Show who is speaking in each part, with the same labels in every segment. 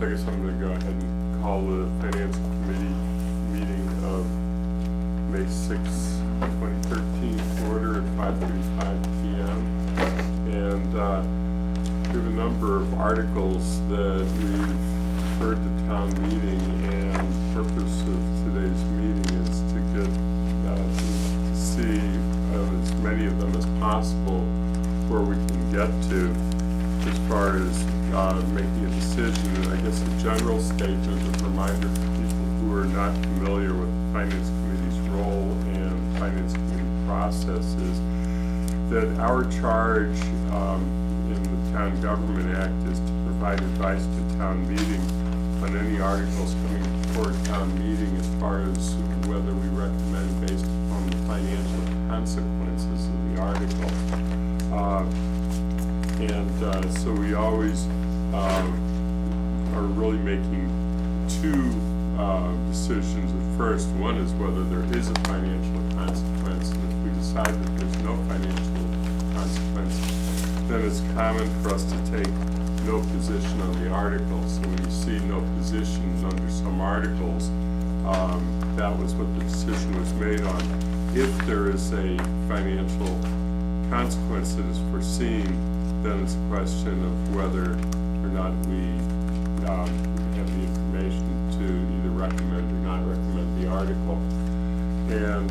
Speaker 1: I guess I'm going to go ahead and call the Finance Committee meeting of May 6, 2013 to order at 5:35 p.m. And we have a number of articles that we've referred to town meeting, and the purpose of today's meeting is to get to see as many of them as possible where we can get to as far as making a decision. And I guess a general statement, a reminder for people who are not familiar with the Finance Committee's role and Finance Committee process is that our charge in the Town Government Act is to provide advice to town meeting on any articles coming before town meeting as far as whether we recommend based upon the financial consequences of the article. So we always are really making two decisions at first. One is whether there is a financial consequence, and if we decide that there's no financial consequence, then it's common for us to take no position on the article. So when you see no positions under some articles, that was what the decision was made on. If there is a financial consequence that is foreseen, then it's a question of whether or not we have the information to either recommend or not recommend the article. And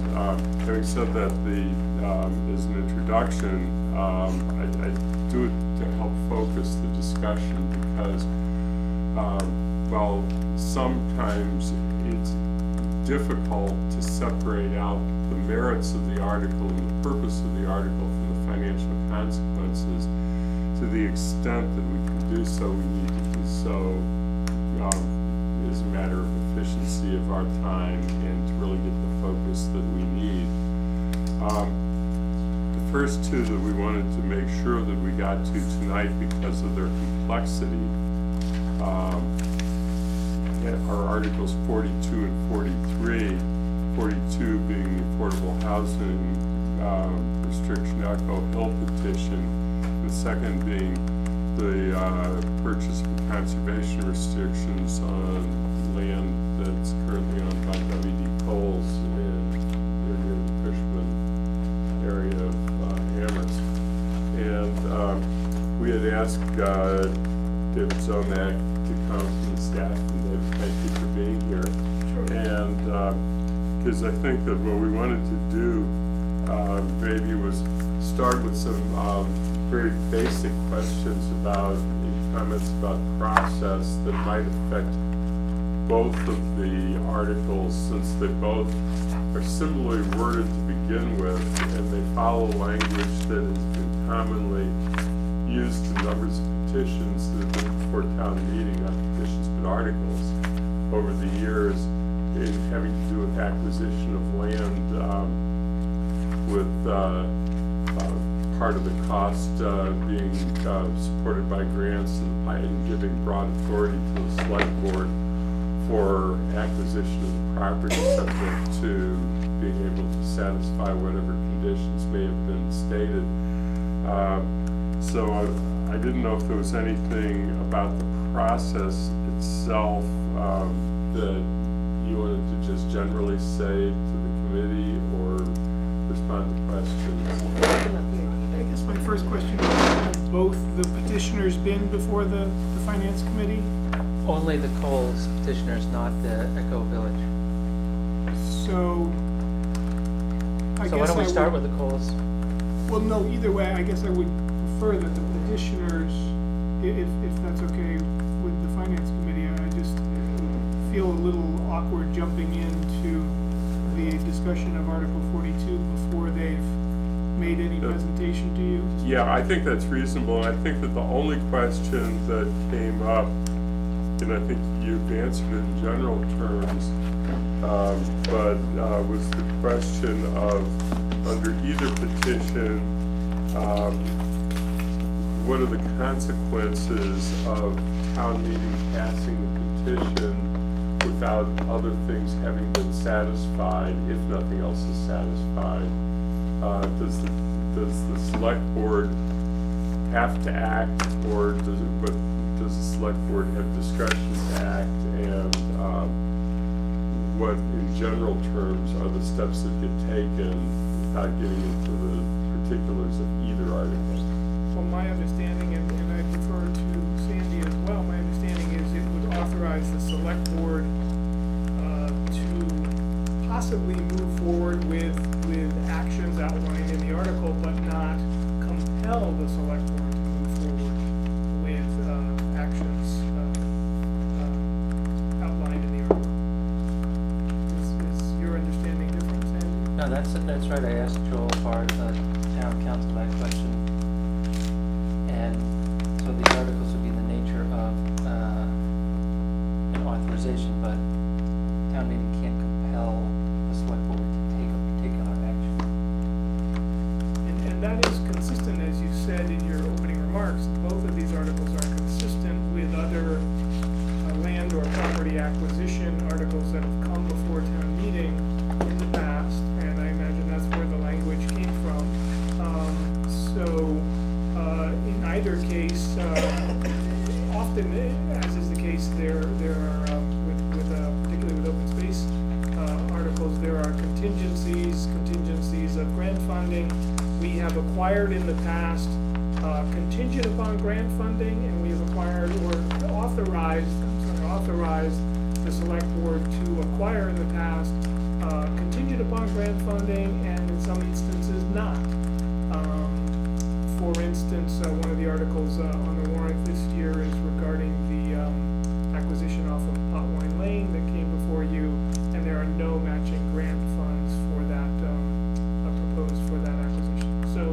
Speaker 1: having said that, as an introduction, I do it to help focus the discussion because, well, sometimes it's difficult to separate out the merits of the article and the purpose of the article from the financial consequences. To the extent that we can do so, we need to do so as a matter of efficiency of our time and to really get the focus that we need. The first two that we wanted to make sure that we got to tonight because of their complexity are Articles 42 and 43. 42 being the Affordable Housing Restriction Echo Hill petition, the second being the purchase of conservation restrictions on land that's currently owned by W.D. Coles in near the Cushman area of Amherst. And we had asked David Zomack to come from the staff, and David, thank you for being here. Sure. And because I think that what we wanted to do maybe was start with some very basic questions about comments about process that might affect both of the articles, since they both are similarly worded to begin with, and they follow language that has been commonly used in numbers of petitions that have been before town meeting, not petitions but articles, over the years in having to do with acquisition of land with part of the cost being supported by grants and giving broad authority to the select board for acquisition of the property subject to being able to satisfy whatever conditions may have been stated. So I didn't know if there was anything about the process itself that you wanted to just generally say to the committee or respond to questions.
Speaker 2: I guess my first question is, have both the petitioners been before the Finance Committee?
Speaker 3: Only the Coles petitioners, not the Echo Village.
Speaker 2: So
Speaker 3: why don't we start with the Coles?
Speaker 2: Well, no, either way, I guess I would prefer that the petitioners, if that's okay with the Finance Committee, I just feel a little awkward jumping into the discussion of Article 42 before they've made any presentation to you?
Speaker 1: Yeah, I think that's reasonable, and I think that the only question that came up, and I think you've answered it in general terms, but was the question of, under either petition, what are the consequences of town meeting passing the petition without other things having been satisfied, if nothing else is satisfied? Does the select board have to act, or does does the select board have discretion to act, and what, in general terms, are the steps that get taken without getting into the particulars of either article?
Speaker 2: Well, my understanding, and I defer to Sandy as well, my understanding is it would authorize the select board to possibly move forward with actions outlined in the article, but not compel the select board to move forward with actions outlined in the article. Is your understanding different, Sandy?
Speaker 3: No, that's right. I asked Joel Bard, the town council, that question. And so these articles would be in the nature of an authorization, but town meeting can't compel the select board to take a particular action.
Speaker 2: And that is consistent, as you said in your opening remarks. Both of these articles are consistent with other land or property acquisition articles that have come before town meeting in the past, and I imagine that's where the language came from. In either case, often, as is the case, there are particularly with open space articles, there are contingencies of grant funding. We have acquired in the past contingent upon grant funding, and we have acquired or authorized the select board to acquire in the past contingent upon grant funding, and in some instances not. For instance, one of the articles on the warrant this year is regarding the acquisition off of Potwine Lane that came before you, and there are no matching grant funds for that, proposed for that acquisition. So,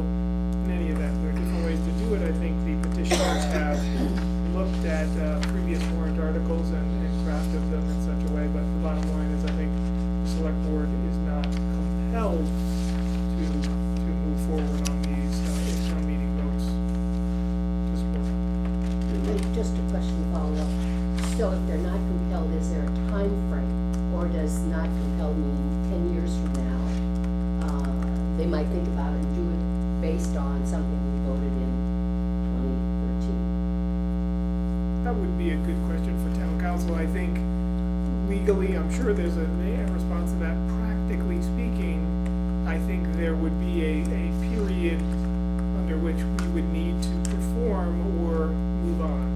Speaker 2: in any event, there are different ways to do it. I think the petitioners have looked at previous warrant articles and crafted them in such a way, but the bottom line is I think the select board is not compelled to move forward on these if town meeting votes to support them.
Speaker 4: Just a question to follow up. So if they're not compelled, is there a time frame, or does not compelled mean 10 years from now? They might think about it and do it based on something we voted in 2013.
Speaker 2: That would be a good question for town council. I think legally, I'm sure there's a response to that. Practically speaking, I think there would be a period under which we would need to perform or move on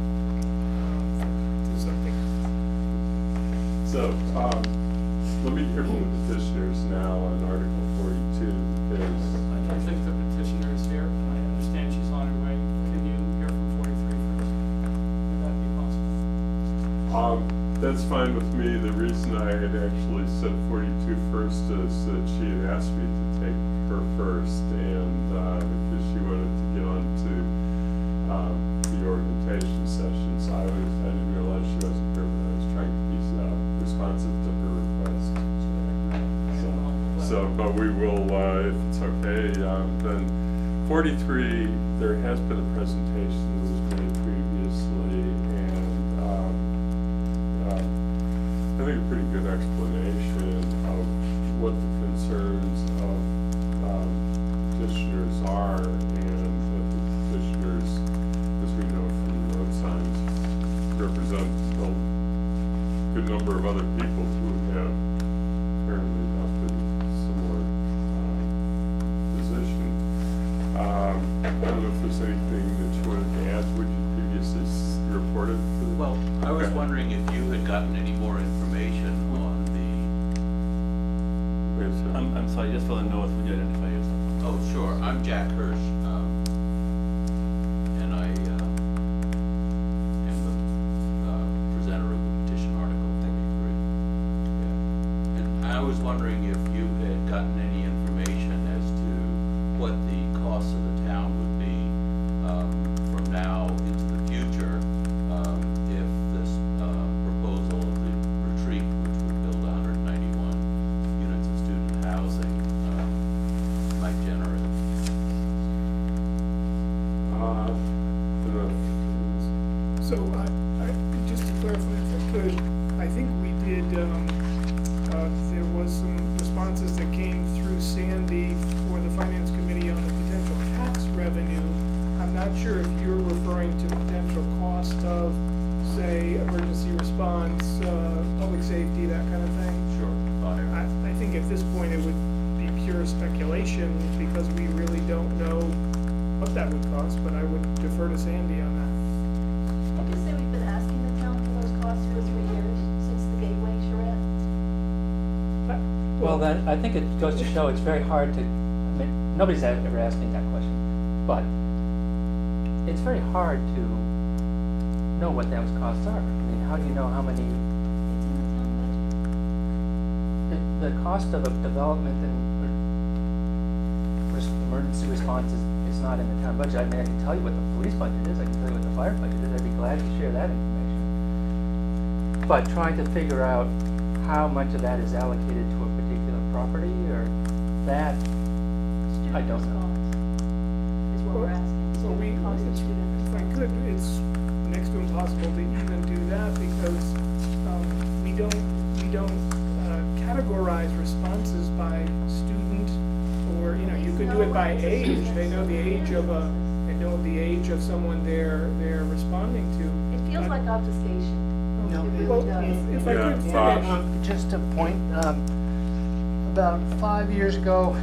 Speaker 2: to something.
Speaker 1: So, let me hear from the petitioners now on Article 42, because
Speaker 5: I don't think the petitioner is here. I understand she's on her way. Can you hear from 43 first? Would that be possible?
Speaker 1: that's fine with me. The reason I had actually said 42 first is that she had asked me to take her first, and because she wanted to get on to the organization session, so I didn't realize she wasn't here, but I was trying to be responsive to her request. So, but we will, if it's okay, then 43, there has been a presentation that was made previously, and I think a pretty good explanation of what the concerns of petitioners are, and that the petitioners, as we know from the road signs, represent a good number of other people who have apparently adopted similar position. I don't know if there's anything that you wanted to add to what you previously reported.
Speaker 6: Well, I was
Speaker 1: Okay.
Speaker 6: wondering if you had gotten any more information on the...
Speaker 1: Wait a second.
Speaker 7: I'm sorry, just for the north, would you identify yourself?
Speaker 6: Oh, sure. I'm Jack Hirsch, and I am the presenter of the petition article 43. Yeah. And I was wondering if you had gotten any information as to what the costs of the town would be from now into the future if this proposal of the retreat, which would build 191 units of student housing, might generate.
Speaker 2: So, just to clarify, if I could, I think we did, there was some responses that came through Sandy for the Finance Committee on the potential tax revenue. I'm not sure if you're referring to potential cost of
Speaker 3: Well, then, I think it goes to show it's very hard to, I mean, nobody's ever asked me that question, but it's very hard to know what those costs are. I mean, how do you know how many?
Speaker 4: It's in the town budget.
Speaker 3: The cost of a development and emergency response is not in the town budget. I mean, I can tell you what the police budget is, I can tell you what the fire budget is, I'd be glad to share that information. But trying to figure out how much of that is allocated to a particular property, or that, I don't know.
Speaker 8: Is what we're asking.
Speaker 2: So we,
Speaker 8: Cost of student.
Speaker 2: if I could, it's next to impossible to even do that because we don't categorize responses by student, or you could do it by age. They know the age of someone they're responding to.
Speaker 8: It feels like obfuscation.
Speaker 9: No,
Speaker 8: It
Speaker 2: Well,
Speaker 8: really does.
Speaker 2: if I
Speaker 1: Yeah,
Speaker 2: could
Speaker 1: Bob.
Speaker 2: finish.
Speaker 9: Just a point, about 5 years ago,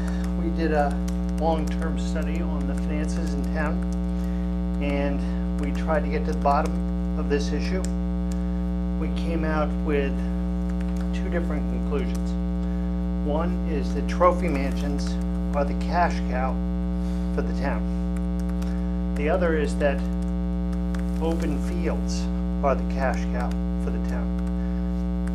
Speaker 9: we did a long-term study on the finances in town, and we tried to get to the bottom of this issue. We came out with two different conclusions. One is that trophy mansions are the cash cow for the town. The other is that open fields are the cash cow for the town.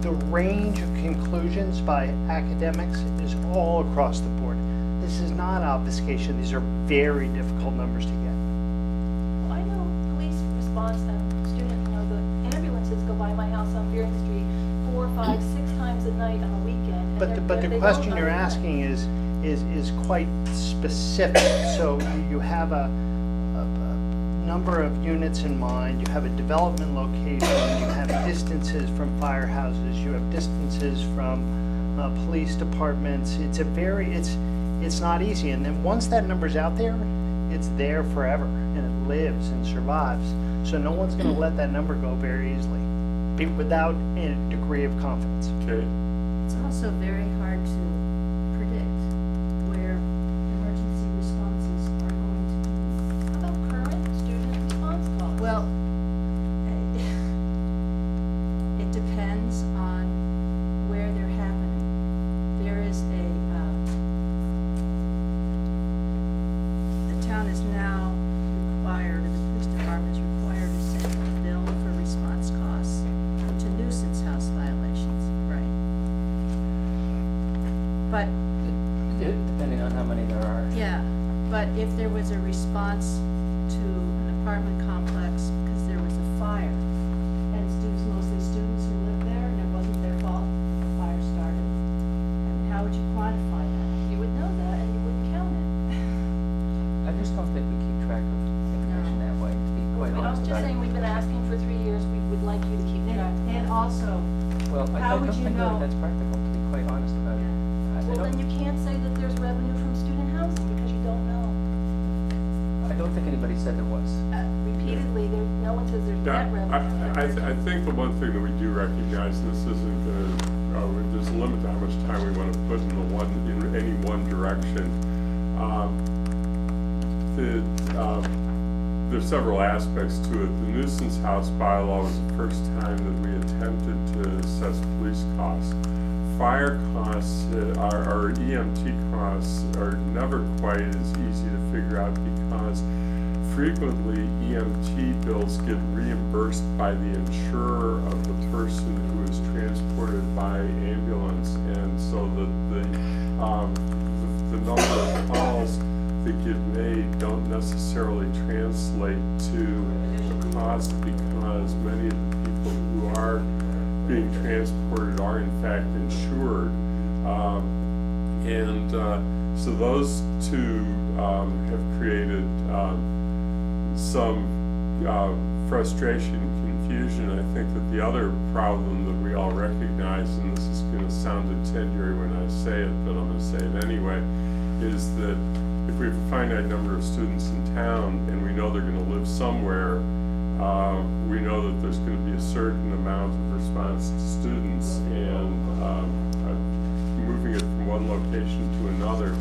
Speaker 9: The range of conclusions by academics is all across the board. This is not obfuscation. These are very difficult numbers to get.
Speaker 8: Well, I know police response and student, the ambulances go by my house on Fearing Street 4, 5, 6 times a night on a weekend. and
Speaker 9: But
Speaker 8: they
Speaker 9: the
Speaker 8: don't
Speaker 9: question you're
Speaker 8: understand.
Speaker 9: asking is quite specific. So you have a number of units in mind, you have a development location, you have distances from firehouses, you have distances from police departments. It's not easy. And then once that number's out there, it's there forever and it lives and survives. So no one's going to let that number go very easily without a degree of confidence.
Speaker 1: Okay,
Speaker 10: It's also very hard to predict where emergency responses are going to be.
Speaker 8: How about current student response costs?
Speaker 10: Well, it depends on where they're happening. There is the town is now required, or the police department is required to send a bill for response costs to nuisance house violations, right? But
Speaker 3: Depending on how many there are.
Speaker 10: yeah, but if there was a response to an apartment complex because there was a fire, and students, mostly students who lived there, and it wasn't their fault, the fire started, I mean, how would you quantify that?
Speaker 8: You would know that and you wouldn't count it.
Speaker 3: I just don't think we keep track of information that way, to be quite
Speaker 8: I was
Speaker 3: honest
Speaker 8: just
Speaker 3: about
Speaker 8: saying,
Speaker 3: it.
Speaker 8: we've been asking for 3 years, we would like you to keep track.
Speaker 10: And also,
Speaker 3: Well, I
Speaker 10: how
Speaker 3: don't
Speaker 10: would you
Speaker 3: think
Speaker 10: know?
Speaker 3: that's practical, to be quite honest about it. I
Speaker 8: Well,
Speaker 3: don't-
Speaker 8: then you can't say that there's revenue from student housing because you don't know.
Speaker 3: I don't think anybody said there was.
Speaker 8: Repeatedly, no one says there's
Speaker 1: yeah,
Speaker 8: net revenue.
Speaker 1: I think the one thing that we do recognize, and this isn't gonna, there's a limit to how much time we want to put in any one direction. There's several aspects to it. The nuisance house bylaw was the first time that we attempted to assess police costs. Fire costs, our EMT costs are never quite as easy to figure out because frequently EMT bills get reimbursed by the insurer of the person who is transported by ambulance, and so the number of calls that get made don't necessarily translate to a cost because many of the people who are being transported are in fact insured. So those two have created some frustration and confusion. I think that the other problem that we all recognize, and this is going to sound incendiary when I say it, but I'm going to say it anyway, is that if we have a finite number of students in town and we know they're going to live somewhere, we know that there's going to be a certain amount of response to students, and moving it from one location to another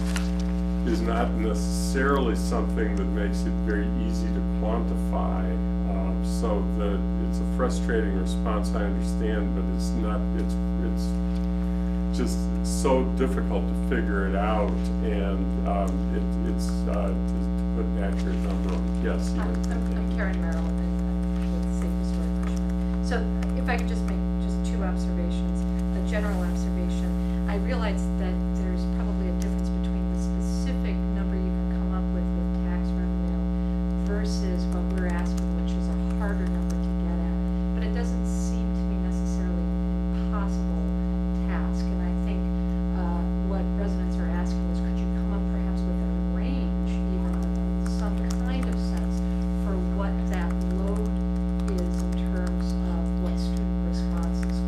Speaker 1: is not necessarily something that makes it very easy to quantify. So that it's a frustrating response, I understand, but it's just so difficult to figure it out, and it's to put an accurate number on. Yes.
Speaker 11: I'm Karen Merrill with Safe Historic Cushman. So if I could just make just two observations. A general observation. I realize that there's probably a difference between the specific number you can come up with tax revenue versus what we're asking, which is a harder number to get at. But it doesn't seem to me necessarily an impossible task. And I think what residents are asking is, could you come up perhaps with a range, even some kind of sense for what that load is in terms of what student responses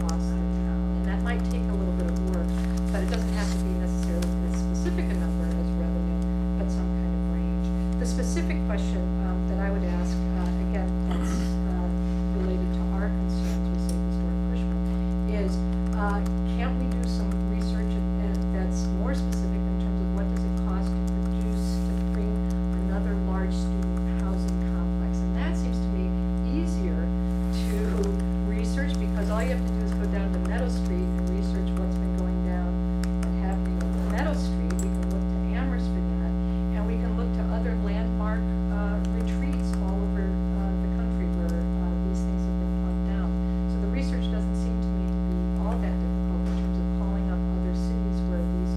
Speaker 11: cost the town? And that might take a little bit of work, but it doesn't have to be necessarily as specific a number as revenue, but some kind of range. The specific question that I would ask, again, that's related to our concerns with Safe Historic Cushman, is can't we do some research that's more specific in terms of what does it cost to bring another large student housing complex? And that seems to me easier to research, because all you have to do is go down to Meadow Street and research what's been going down and happening at Meadow Street. We can look to Amherst for that, and we can look to other landmark retreats all over the country where these things have been plugged down. So the research doesn't seem to me to be all that difficult in terms of calling up other cities where these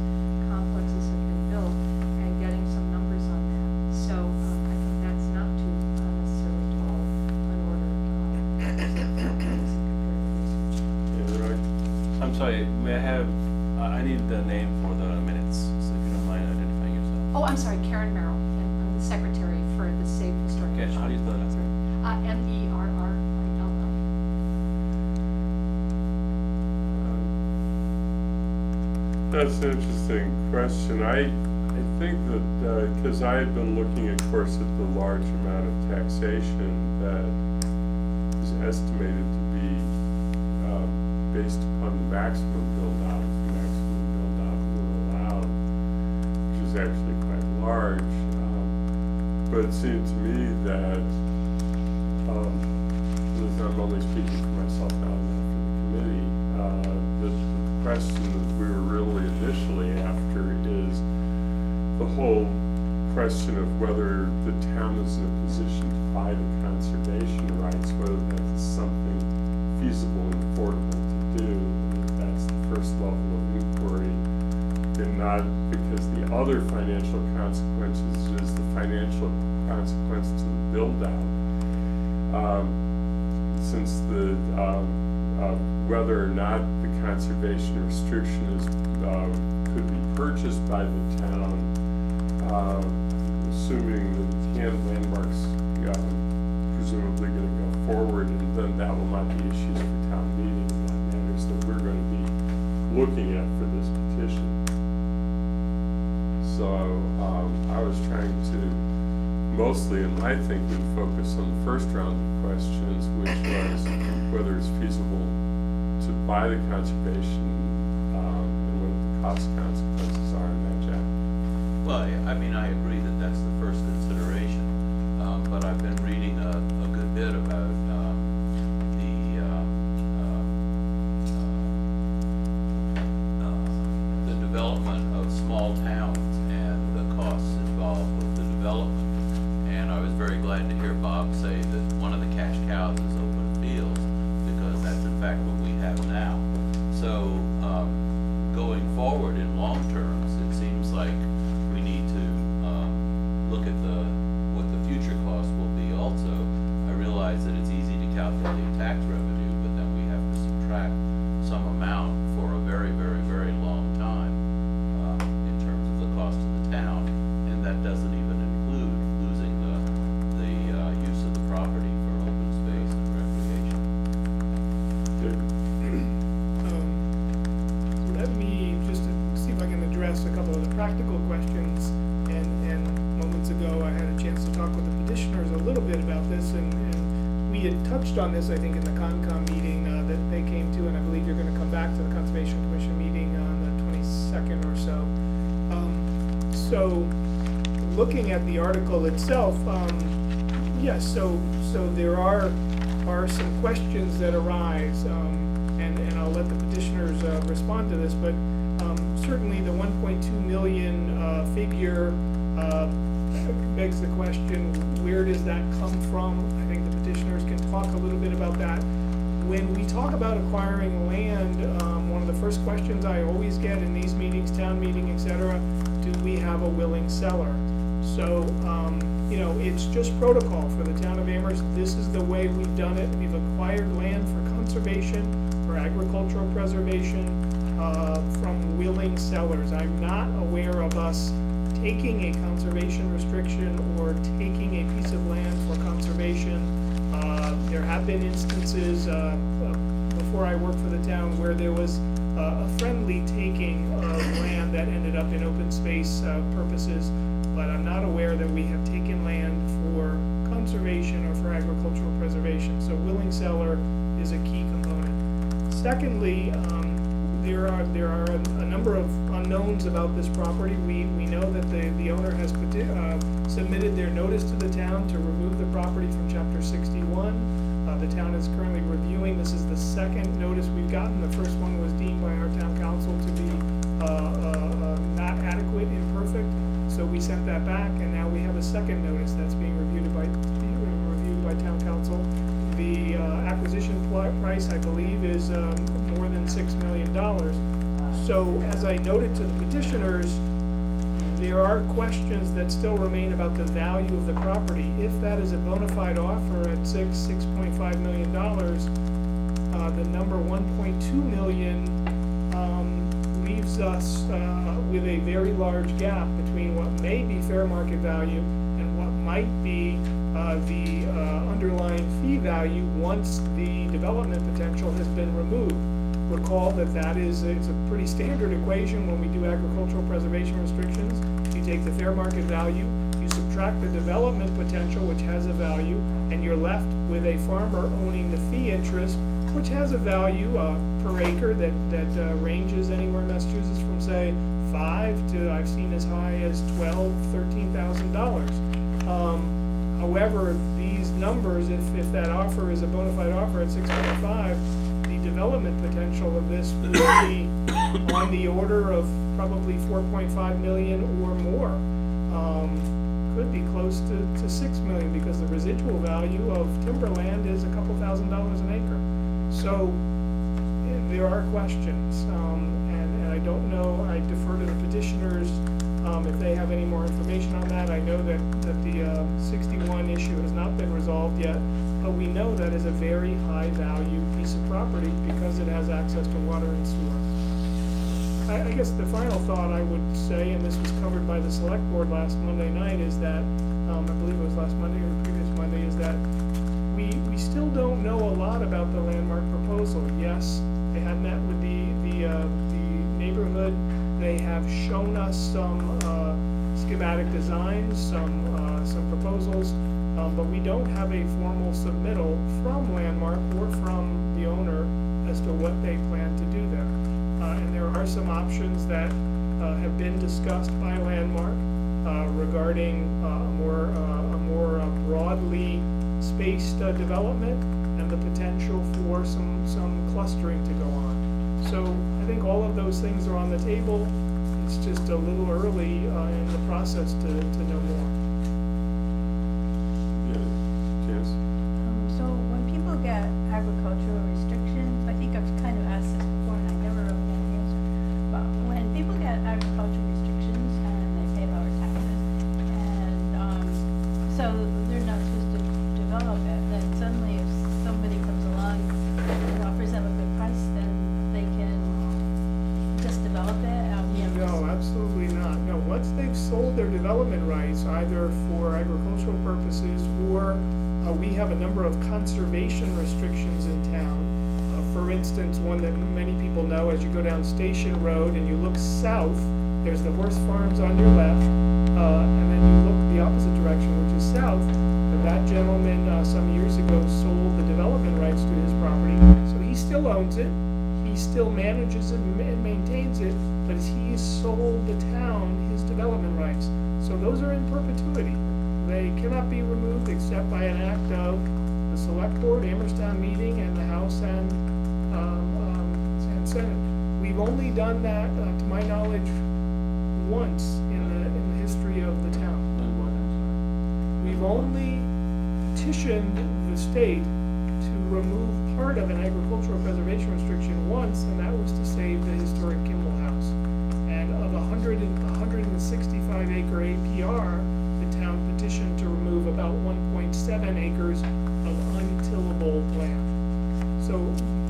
Speaker 11: complexes have been built and getting some numbers on that. So I think that's not too necessarily tall an order comparative research.
Speaker 1: Yeah, right.
Speaker 7: I'm sorry, may I have, I need the name for the minutes, so if you don't mind identifying yourself.
Speaker 11: Oh, I'm sorry, Karen Merrill, and I'm the secretary for the Safe Historic.
Speaker 7: Okay, how do you spell that?
Speaker 11: Merrill.
Speaker 1: That's an interesting question. I think that because I had been looking, of course, at the large amount of taxation that is estimated to be based upon the maximum build-out, the maximum build-out we were allowed, which is actually quite large. But it seemed to me that, I'm only speaking for myself now, not for the committee, the question that we were really initially after is the whole question of whether the town is in a position to buy the conservation rights, whether that's something feasible and affordable to do. That's the first level of inquiry, and not because the other financial consequences is the financial consequence to the build-out. Since the whether or not the conservation restriction is could be purchased by the town, assuming the landmarks presumably going to go forward, and then that will not be issues for town meeting and that matters that we're going to be looking at for this petition. So I was trying to mostly, in my thinking, focus on the first round of questions, which was whether it's feasible to buy the conservation and what the cost consequences are in that job.
Speaker 6: Well, I mean, I agree that that's the first consideration, but I've been reading a good bit about the development of small towns and the costs involved with the development. And I was very glad to hear Bob say that one of the cash cows is open fields, because that's in fact what we have now. So going forward in long terms, it seems like we need to look at what the future cost will be also. I realize that it's easy to calculate tax revenue, but then we have to subtract some amount for a very, very, very long time in terms of the cost of the town, and that doesn't even include losing the use of the property for open space and recreation.
Speaker 2: Let me just see if I can address a couple of the practical questions. And moments ago, I had a chance to talk with the petitioners a little bit about this, and we had touched on this, I think, in the Concom meeting that they came to, and I believe you're going to come back to the Conservation Commission meeting on the 22nd or so. So, looking at the article itself, yes, so there are some questions that arise, and I'll let the petitioners respond to this, but certainly the 1.2 million figure begs the question, where does that come from? I think the petitioners can talk a little bit about that. When we talk about acquiring land, one of the first questions I always get in these meetings, town meeting, etc., do we have a willing seller? So, you know, it's just protocol for the town of Amherst. This is the way we've done it. We've acquired land for conservation, for agricultural preservation, from willing sellers. I'm not aware of us taking a conservation restriction or taking a piece of land for conservation. There have been instances before I worked for the town where there was a friendly taking of land that ended up in open space purposes, but I'm not aware that we have taken land for conservation or for agricultural preservation. So willing seller is a key component. Secondly, there are a number of unknowns about this property. We know that the owner has submitted their notice to the town to remove the property from Chapter 61. The town is currently reviewing. This is the second notice we've gotten. The first one was deemed by our town council to be not adequate, imperfect. So we sent that back, and now we have a second notice that's being reviewed by town council. The acquisition price, I believe, is more than $6 million. So as I noted to the petitioners, there are questions that still remain about the value of the property. If that is a bona fide offer at $6.5 million, the number 1.2 million leaves us with a very large gap between what may be fair market value and what might be the underlying fee value once the development potential has been removed. Recall that it's a pretty standard equation when we do agricultural preservation restrictions. You take the fair market value, you subtract the development potential, which has a value, and you're left with a farmer owning the fee interest, which has a value per acre that ranges anywhere in Massachusetts from, say, $5,000 to I've seen as high as $12,000, $13,000. However, these numbers, if that offer is a bona fide offer at 6.5, the development potential of this would be on the order of probably 4.5 million or more. Could be close to 6 million because the residual value of timberland is a couple $1,000s an acre. So there are questions, and I don't know. I defer to the petitioners if they have any more information on that. I know that the 61 issue has not been resolved yet, but we know that is a very high value piece of property because it has access to water and sewer. I guess the final thought I would say, and this was covered by the select board last Monday night, is that, I believe it was last Monday or the previous Monday, is that we still don't know a lot about the landmark proposal. Yes, they had met with the neighborhood. They have shown us some schematic designs, some proposals, but we don't have a formal submittal from Landmark or from the owner as to what they plan to do there. And there are some options that have been discussed by Landmark regarding a more broadly spaced development and the potential for some clustering to go on. So I think all of those things are on the table. It's just a little early in the process to know more.
Speaker 1: Yeah, Janice?
Speaker 10: So when people get agricultural restrictions, I think I've kind of asked this before and I never really got an answer. But when people get agricultural restrictions and they pay lower taxes, and so they're not supposed to develop it, then suddenly if somebody comes along and offers them a good price, then they can just develop it?
Speaker 2: No, absolutely not. No, once they've sold their development rights, either for agricultural purposes or we have a number of conservation restrictions in town. For instance, one that many people know, as you go down Station Road and you look south, there's the horse farms on your left, and then you look the opposite direction, which is south. That gentleman some years ago sold the development rights to his property, so he still owns it. He still manages it and maintains it, but he sold the town his development rights. So those are in perpetuity. They cannot be removed except by an act of the select board, Amherst Town Meeting, and the House and percentage. We've only done that, to my knowledge, once in the history of the town. We've only petitioned the state to remove part of an agricultural preservation restriction once, and that was to save the historic Kimball House. And of 165 acre APR, the town petitioned to remove about 1.7 acres of untillable land. So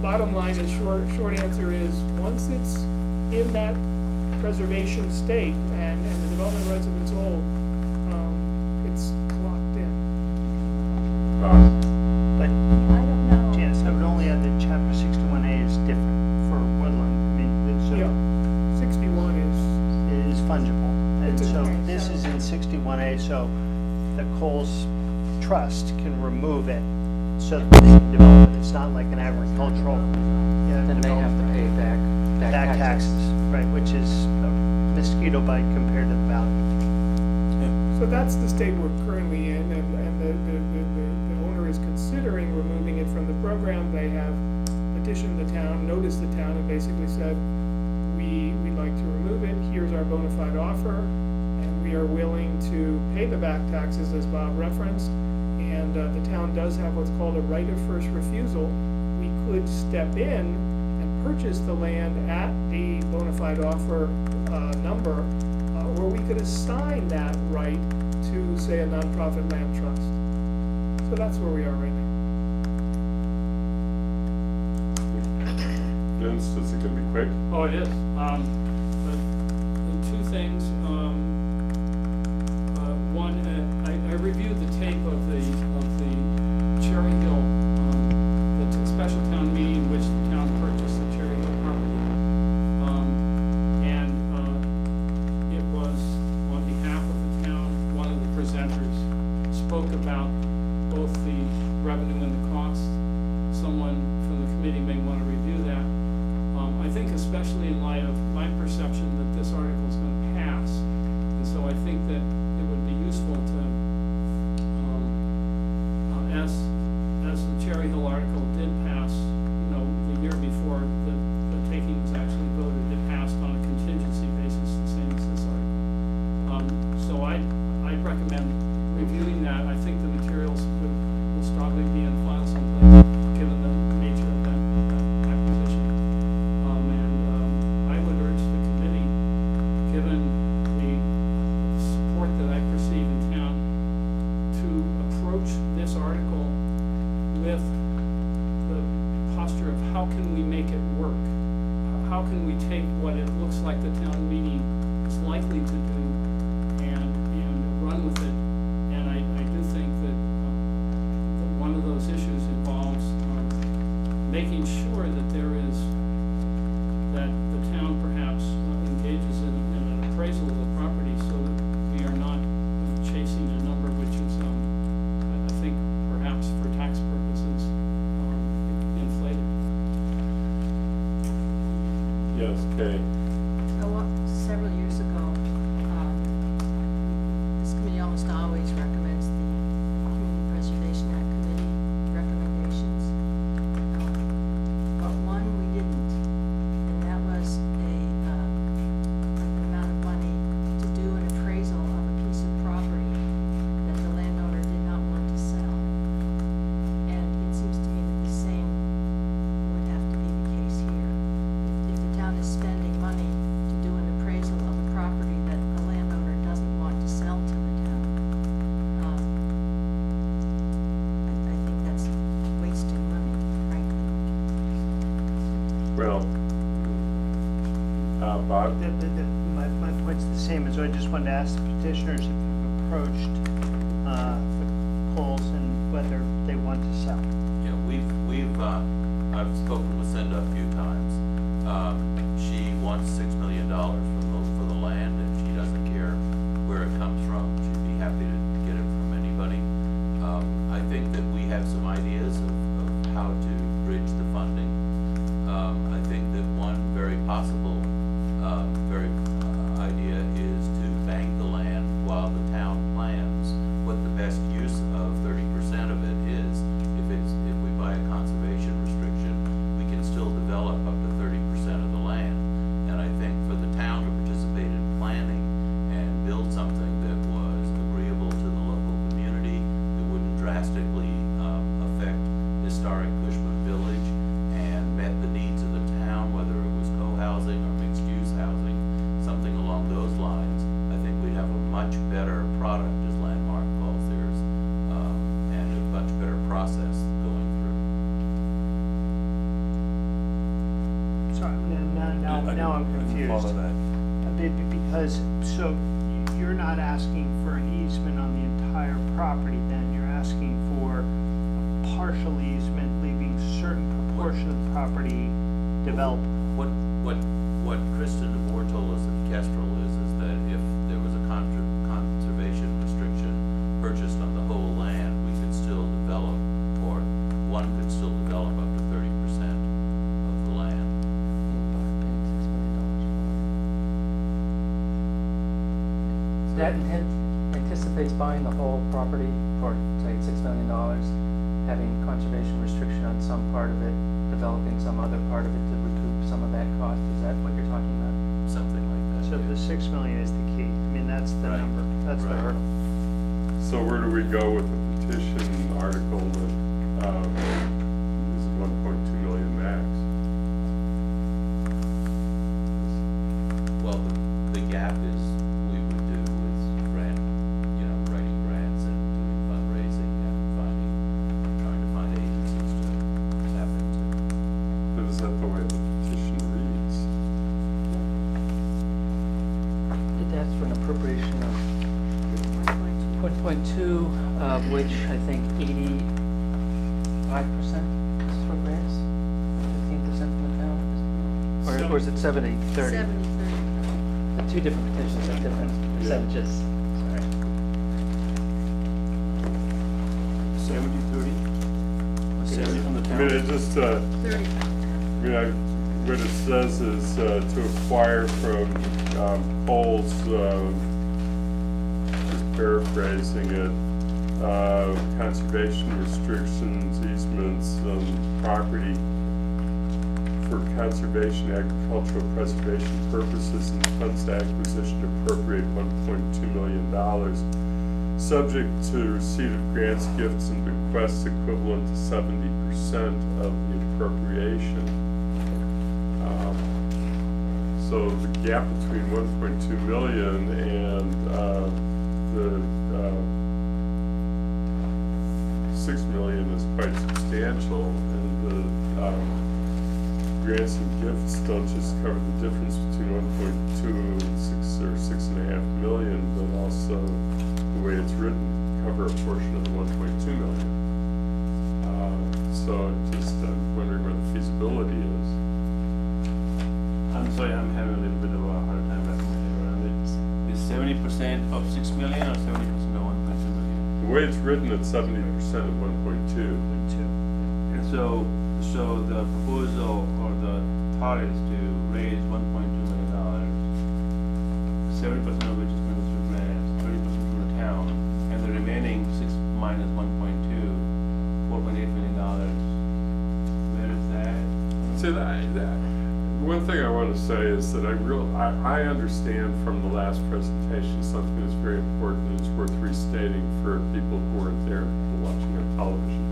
Speaker 2: bottom line is, short answer is, once it's in that preservation state and the development rights have been sold, it's locked in.
Speaker 9: But
Speaker 8: I don't know.
Speaker 9: Janice, I would only add that chapter 61A is different for woodland. I mean, so
Speaker 2: Yeah, 61 is,
Speaker 9: it is fungible. And
Speaker 2: It's a-
Speaker 9: so
Speaker 2: okay,
Speaker 9: this
Speaker 2: so-
Speaker 9: is in 61A, so the Coles Trust can remove it so that they can develop it. It's not like an agricultural,
Speaker 3: Then they have to pay back
Speaker 9: taxes, right, which is a mosquito bite compared to the value.
Speaker 2: so that's the state we're currently in, and the owner is considering removing it from the program. They have petitioned the town, noticed the town, and basically said, we'd like to remove it, here's our bona fide offer, and we are willing to pay the back taxes, as Bob referenced, and the town does have what's called a right of first refusal. We could step in and purchase the land at the bona fide offer number, or we could assign that right to, say, a nonprofit land trust. So that's where we are right now.
Speaker 1: Vince, is it gonna be quick?
Speaker 5: Oh, it is. But two things. One, I reviewed the tape of the Cherry Hill, the special town meeting in which the town purchased the Cherry Hill property. And it was on behalf of the town. One of the presenters spoke about both the revenue and the cost. Someone from the committee may want to review that. I think especially in light of my perception that this article is going to pass, and so I think that it would be useful to, as the Cherry Hill article did pass, the year before the taking was actually voted, it passed on a contingency basis, the same as this article. So I'd recommend reviewing that. I think the materials will probably be in file someplace, given the nature of that acquisition. I would urge the committee, given the support that I perceive in town, to approach this article with the posture of how can we make it work? How can we take what it looks like the town meeting is likely to do and run with it? And I do think that one of those issues involves making sure that that the town perhaps engages in an appraisal of the property so that we are not chasing a number which is, I think, perhaps for tax purposes, inflated.
Speaker 1: Yes, Kay.
Speaker 10: Several years ago, this committee almost always recommends the Community Preservation Act Committee recommendations. But one we didn't, and that was an amount of money to do an appraisal of a piece of property that the landowner did not want to sell. And it seems to me that the same would have to be the case here. If the town is spending money to do an appraisal of a property that the landowner doesn't want to sell to the town, I think that's wasting money, frankly.
Speaker 1: Well, Bob?
Speaker 9: My point's the same, as I just wanted to ask the petitioners if you've approached the Coles and whether they want to sell.
Speaker 6: Yeah, I've spoken with Cinda a few times. She wants $6 million for the land, and she doesn't care where it comes from. She'd be happy to get it from anybody. I think that we have some ideas of how to bridge the funding. I think that one very possible idea is to bank the land while the town plans what the best use of 30% of it is. If we buy a conservation restriction, we can still develop up to 30% of
Speaker 9: Now I'm
Speaker 7: didn't
Speaker 9: confused.
Speaker 7: follow that.
Speaker 9: Because, so you're not asking for an easement on the entire property then, you're asking for a partial easement, leaving certain proportion of the property developed.
Speaker 6: What Kristen DeBoer told us at Kestrel is that if there was a conservation restriction purchased on the whole land, we could still develop, or one could still develop up to 30% of the land.
Speaker 3: That anticipates buying the whole property for, say, $6 million, having conservation restriction on some part of it, developing some other part of it to recoup some of that cost. Is that what you're talking about?
Speaker 6: Something like that.
Speaker 9: So
Speaker 6: yeah.
Speaker 9: the 6 million is the key. I mean, that's the
Speaker 6: Right.
Speaker 9: number, that's the
Speaker 6: Right.
Speaker 9: hurdle.
Speaker 1: So where do we go with the petition article that, is 1.2 million max?
Speaker 6: Well, the gap is, we would do with writing grants and doing fundraising and trying to find agencies to tap into.
Speaker 1: But is that the way the petition reads?
Speaker 3: That's for an appropriation of 1.2, of which I think 85% is for grants, 15% from the town, or is it 70-30?
Speaker 10: 70-30.
Speaker 3: The two different petitions have different percentages. Sorry.
Speaker 7: 70-30? 70 from the
Speaker 1: I
Speaker 7: town?
Speaker 1: mean, it just,
Speaker 10: 30.
Speaker 1: what it says is to acquire from Coles, just paraphrasing it, conservation restrictions, easements, property for conservation, agricultural preservation purposes, and funds to acquisition to appropriate $1.2 million, subject to receipt of grants, gifts, and bequests equivalent to 70% of the appropriation. So the gap between 1.2 million and the 6 million is quite substantial, and the grants and gifts don't just cover the difference between 1.2 and 6 or 6.5 million, but also the way it's written cover a portion of the 1.2 million. So I'm wondering where the feasibility is.
Speaker 7: I'm sorry, I'm having a little bit of a hard time wrapping my head around it. Is 70% of 6 million or 70% of 1.2 million?
Speaker 1: The way it's written, it's 70% of 1.2.
Speaker 7: And so the proposal or the thought is to raise $1.2 million, 70% of which is going through grants, 30% from the town, and the remaining 6 minus 1.2, $4.8 million. Where is that?
Speaker 1: See, one thing I want to say is that I understand from the last presentation something that's very important and it's worth restating for people who weren't there, people watching on television.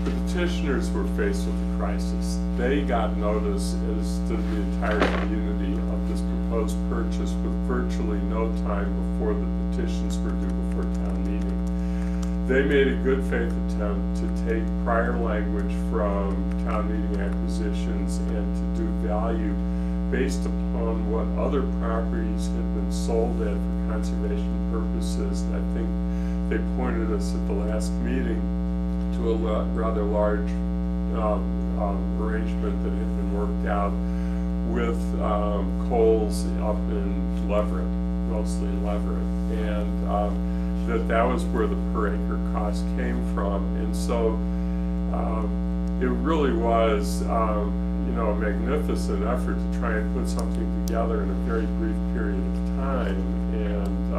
Speaker 1: The petitioners were faced with a crisis. They got notice, as did the entire community, of this proposed purchase with virtually no time before the petitions were due before town meeting. They made a good faith attempt to take prior language from town meeting acquisitions and to do value based upon what other properties had been sold at for conservation purposes. And I think they pointed us at the last meeting to a rather large arrangement that had been worked out with Coles up in Leverett, mostly Leverett. And that was where the per acre cost came from. And so it really was a magnificent effort to try and put something together in a very brief period of time. And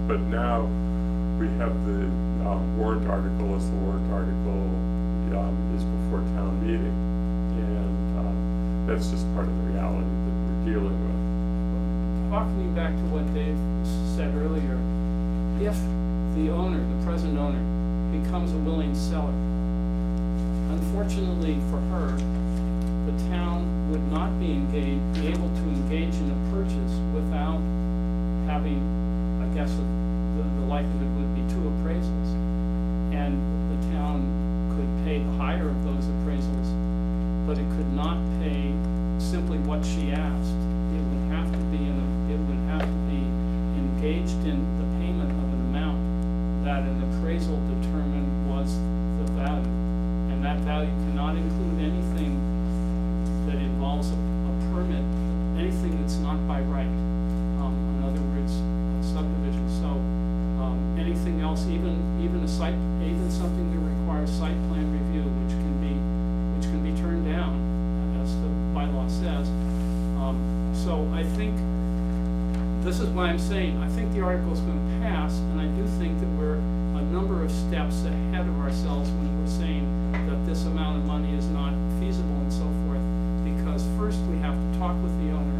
Speaker 1: but now we have the warrant article as the warrant article is before town meeting. And that's just part of the reality that we're dealing with.
Speaker 5: Harkening back to what Dave said earlier, if the owner, the present owner, becomes a willing seller, unfortunately for her, the town would not be able to engage in a purchase without having, I guess, the likelihood would be 2 appraisals. And the town could pay the higher of those appraisals, but it could not pay simply what she asked. engaged in the payment of an amount that an appraisal determined was the value. And that value cannot include anything that involves a permit, anything that's not by right. In other words, subdivision. So anything else, even something that requires site plan review, which can be turned down, as the bylaw says. So I think this is why I'm saying I think the article is going to pass, and I do think that we're a number of steps ahead of ourselves when we're saying that this amount of money is not feasible and so forth. Because first we have to talk with the owner,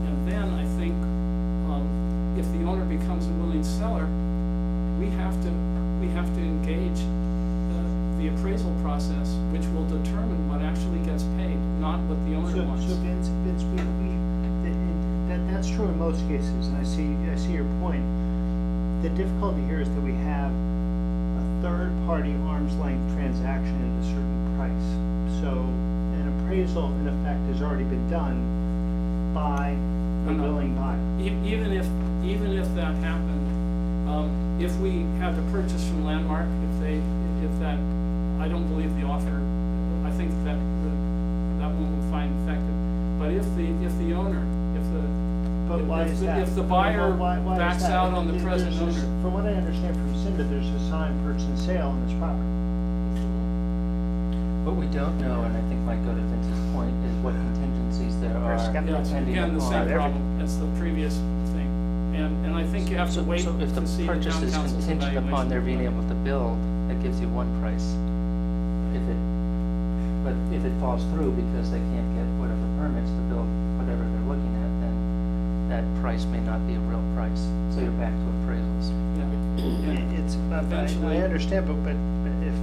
Speaker 5: and then I think if the owner becomes a willing seller, we have to engage the appraisal process, which will determine what actually gets paid, not what the owner wants.
Speaker 9: So Vince, that's true in most cases, and I see your point. The difficulty here is that we have a third-party arm's length transaction at a certain price. So an appraisal, in effect, has already been done by the willing buyer.
Speaker 5: Even if that happened, if we had to purchase from Landmark, I don't believe the offer, I think that one would find effective. But if the owner, if the buyer backs out on the present owner.
Speaker 9: From what I understand from Cinda, there's a signed purchase and sale on this property.
Speaker 3: What we don't know, and I think might go to Vince's point, is what contingencies there are.
Speaker 5: Yeah, it's again the same problem as the previous thing. And I think you have to wait
Speaker 3: so if the
Speaker 5: to see the
Speaker 3: purchase
Speaker 5: town
Speaker 3: is
Speaker 5: council's
Speaker 3: contingent upon their being able to build, that gives you one price. But if it falls through because they can't get whatever permits to build whatever they're looking at, then that price may not be a real price. So you're back to appraisals.
Speaker 9: I understand, but if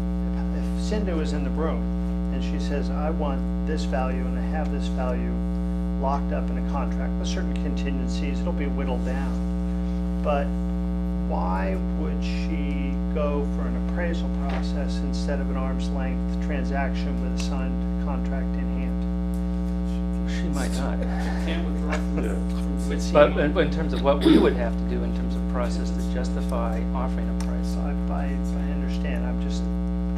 Speaker 9: Cinda was in the room and she says, I want this value and I have this value locked up in a contract with certain contingencies, it'll be whittled down. But why would she go for an appraisal process instead of an arm's length transaction with a signed contract in hand?
Speaker 3: She might not.
Speaker 5: Can't withdraw from
Speaker 3: But in terms of what we would have to do in terms of process to justify offering a price.
Speaker 9: I understand. I'm just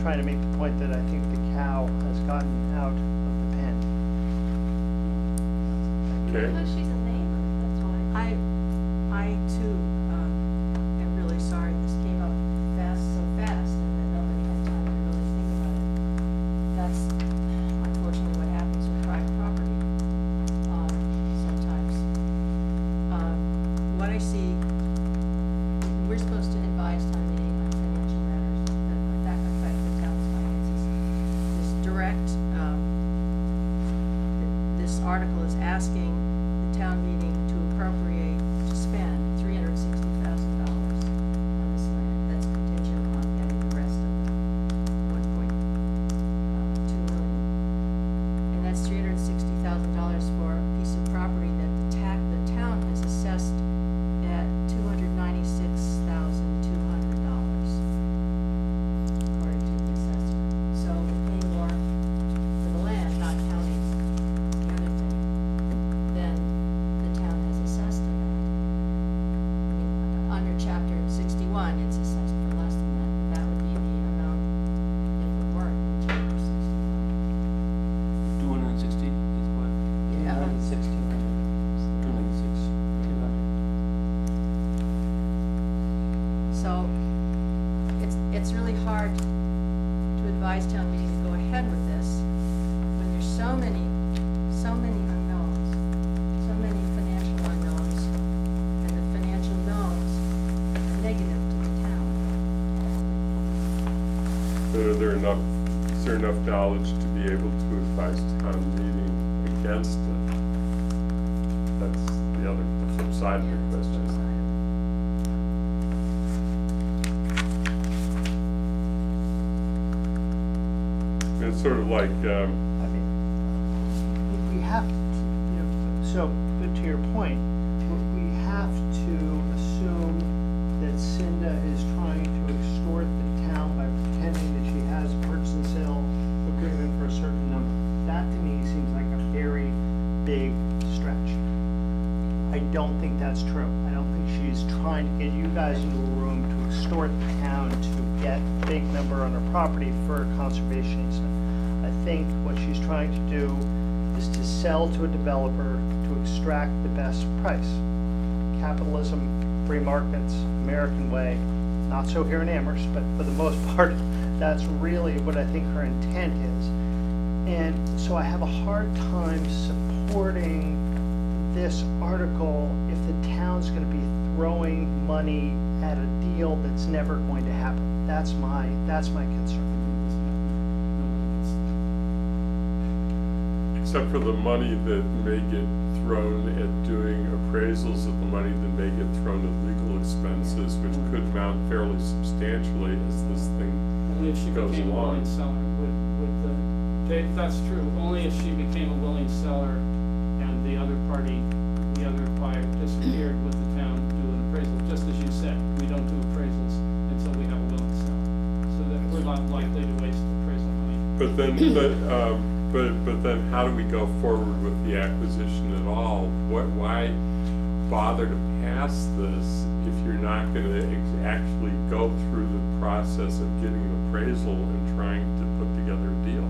Speaker 9: trying to make the point that I think the cow has gotten out of the pen.
Speaker 1: Okay.
Speaker 8: Because she's a neighbor, that's why.
Speaker 10: I too am really sorry this came up so fast and that nobody had time to really think about it. That's unfortunately what happens with private property sometimes. What I see, we're supposed to advise town meeting on financial matters that affect the town's finances. This article is asking the town meeting to appropriate, to spend $360,000 on this land. That's contingent on getting the rest of the 1.2 million. And that's $360,000 for a piece of property that the town has assessed at $296,200, according to the assessor. So we're paying more for the land, not counting the other thing, than the town has assessed of that. I mean, under chapter 61, it's assessed for less than that. That would be the amount if it weren't in chapter 61.
Speaker 7: 260 is what?
Speaker 10: Yeah.
Speaker 3: 296.
Speaker 7: 296.
Speaker 10: So it's really hard to advise town meeting to go ahead with this when there's so many unknowns, so many financial unknowns, and the financial knowns are negative to the town.
Speaker 1: But is there enough knowledge to be able to advise town meeting against it? That's the flip side of the question. It's sort of like,
Speaker 9: I mean, we have to, but to your point, we have to assume that Cinda is trying to extort the town by pretending that she has a purchase and sale agreement for a certain number. That to me seems like a very big stretch. I don't think that's true. I don't trying to get you guys into a room to extort the town to get a big number on her property for a conservation easement. I think what she's trying to do is to sell to a developer to extract the best price. Capitalism, free markets, American way, not so here in Amherst, but for the most part, that's really what I think her intent is. And so I have a hard time supporting this article if the town's going to be throwing money at a deal that's never going to happen. That's my concern.
Speaker 1: Except for the money that may get thrown at doing appraisals of the money that may get thrown at legal expenses, which could mount fairly substantially as this thing
Speaker 5: Only if she
Speaker 1: goes
Speaker 5: became a willing
Speaker 1: along.
Speaker 5: seller Dave, that's true, only if she became a willing seller and the other party, the other buyer disappeared with the town to do an appraisal. Just as you said, we don't do appraisals until we have a willing seller, so that we're not likely to waste appraisal money.
Speaker 1: But then how do we go forward with the acquisition at all? Why bother to pass this if you're not going to actually go through the process of getting an appraisal and trying to put together a deal?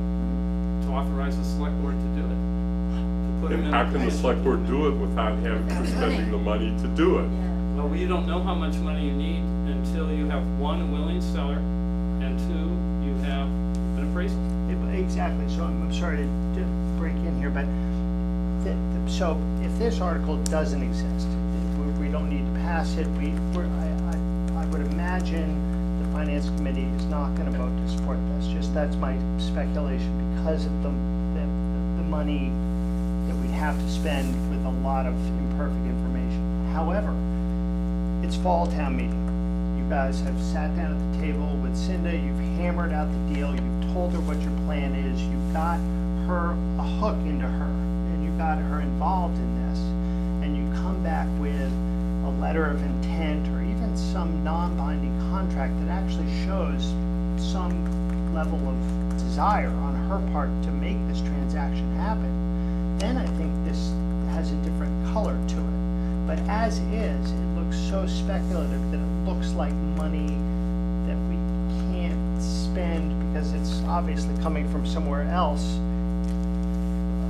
Speaker 5: To authorize the select board to do it. To put them
Speaker 1: And
Speaker 5: in
Speaker 1: how
Speaker 5: a
Speaker 1: can the
Speaker 5: place.
Speaker 1: select board do it without having to spending the money to do it?
Speaker 5: Well, you don't know how much money you need until you have one, a willing seller, and two, you have an appraisal.
Speaker 9: Exactly, so I'm sorry to break in here, but so if this article doesn't exist, we don't need to pass it, I would imagine the Finance Committee is not going to vote to support this. That's my speculation because of the money that we have to spend with a lot of imperfect information. However, it's fall town meeting. You guys have sat down at the table with Cinda, you've hammered out the deal, you've told her what your plan is, you've got her a hook into her, and you've got her involved in this, and you come back with a letter of intent or even some non-binding contract that actually shows some level of desire on her part to make this transaction happen, then I think this has a different color to it. But as is, it looks so speculative that it looks like money that we can't spend because it's obviously coming from somewhere else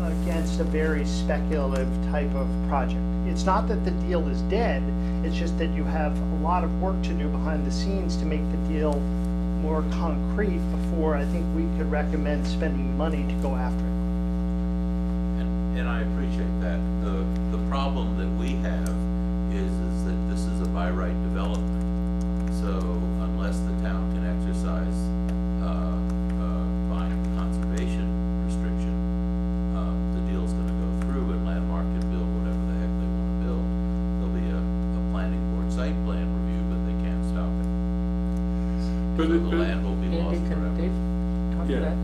Speaker 9: against a very speculative type of project. It's not that the deal is dead, it's just that you have a lot of work to do behind the scenes to make the deal more concrete before I think we could recommend spending money to go after it.
Speaker 6: And I appreciate that. The problem that we have is that this is a by right development. So unless the town can exercise buying conservation restriction, the deal's going to go through and Landmark can build whatever the heck they want to build. There'll be a planning board site plan review, but they can't stop it.
Speaker 1: But
Speaker 6: So the land will be lost
Speaker 3: Andy, can
Speaker 6: forever.
Speaker 3: Dave talk to
Speaker 1: Yeah.
Speaker 3: that?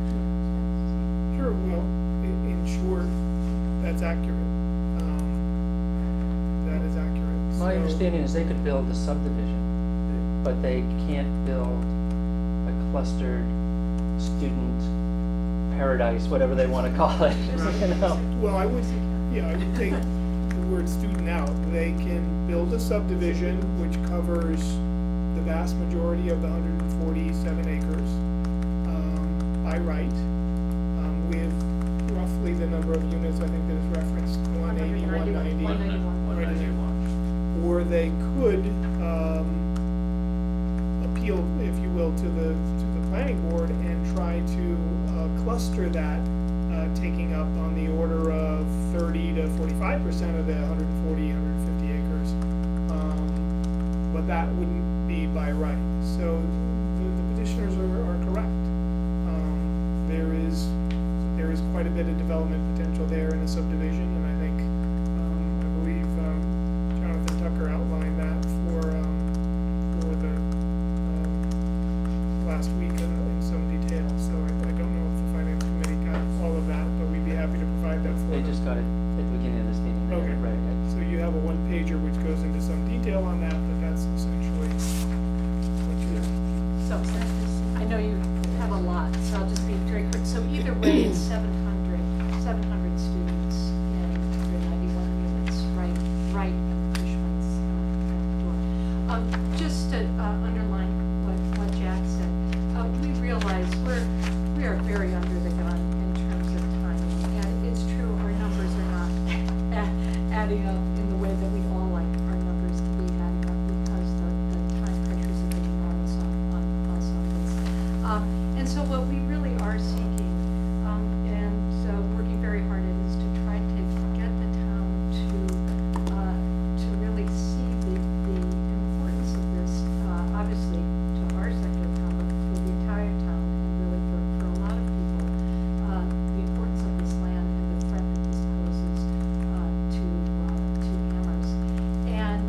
Speaker 2: Sure, well, in short, that's accurate. That is accurate.
Speaker 3: My
Speaker 2: So-
Speaker 3: understanding is they could build a subdivision, but they can't build a clustered student paradise, whatever they want to call it, you know?
Speaker 2: Well, I would take the word student out. They can build a subdivision which covers the vast majority of the 147 acres by right, with roughly the number of units I think that is referenced, 180, 190.
Speaker 6: 191.
Speaker 2: Right in there. Or they could appeal, if you will, to the planning board and try to cluster that, taking up on the order of 30 to 45% of the 140, 150 acres. But that wouldn't be by right. So the petitioners are correct. There is quite a bit of development potential there in a subdivision, and I think I believe Jonathan Tucker outlined that for the last week in some detail. So I don't know if the finance committee got all of that, but we'd be happy to provide that for
Speaker 3: They
Speaker 2: them.
Speaker 3: just got it at the beginning of this meeting. They
Speaker 2: Okay.
Speaker 3: read it.
Speaker 2: So you have a one-pager which goes into some detail on that, but that's essentially what you have.
Speaker 11: So, I know you are very under the gun in terms of timing. And it's true, our numbers are not adding up in the way that we'd all like our numbers to be adding up because the time pressures have been enormous on some of this. And so what we really are seeking, and working very hard at, is to try to get the town to really see the importance of this, obviously to our sector of town, but for the entire town, and really for a lot of people, the importance of this land and the threat that this poses to Amherst. And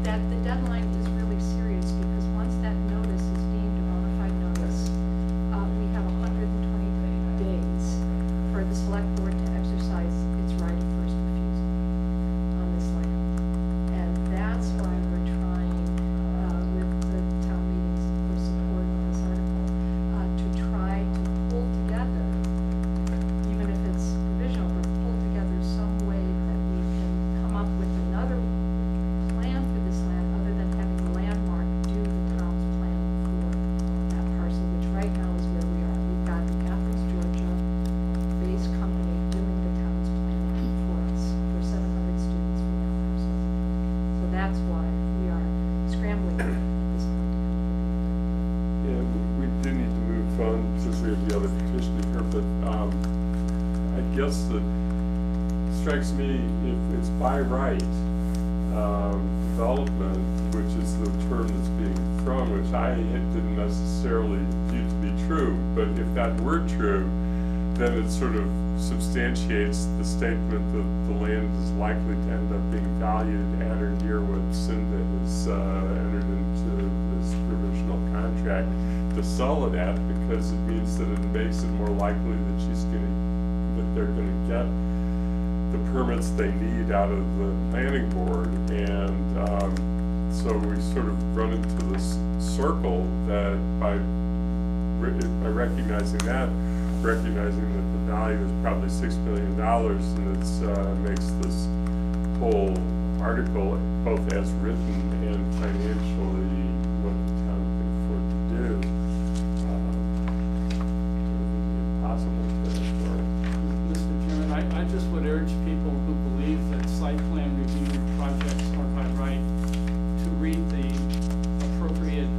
Speaker 11: that the deadline is really serious, because once that notice is deemed a bona fide notice, we have 120 days for the select board to exercise its right of first refusal on this land. And that's why we're trying, with the town meetings for support on this article, to try to pull together, even if it's provisional, but pull together some way that we can come up with another plan for this land other than having the landmark do the town's planning for that parcel, which right now is where we are. We've got the Athens, Georgia based company doing the town's planning for us, for 700 students for Amherst. So that's why we are scrambling at this point to come up with
Speaker 1: Yeah, we do need to move on since we have the other petition here, but I guess that strikes me, if it's by right development, which is the term that's being thrown, which I didn't necessarily view to be true, but if that were true, then it sort of substantiates the statement that the land is likely to end up being valued at or near what Cinda has entered into this provisional contract to sell it at, because it means that it makes it more likely that they're gonna get the permits they need out of the planning board. And so we sort of run into this circle that by recognizing that, recognizing that the value is probably $6 million, and it makes this whole article, both as written and financially, what the town can afford to do, impossible to afford.
Speaker 5: Mr. Chairman, I just would urge people who believe that site plan review projects are by right to read the appropriate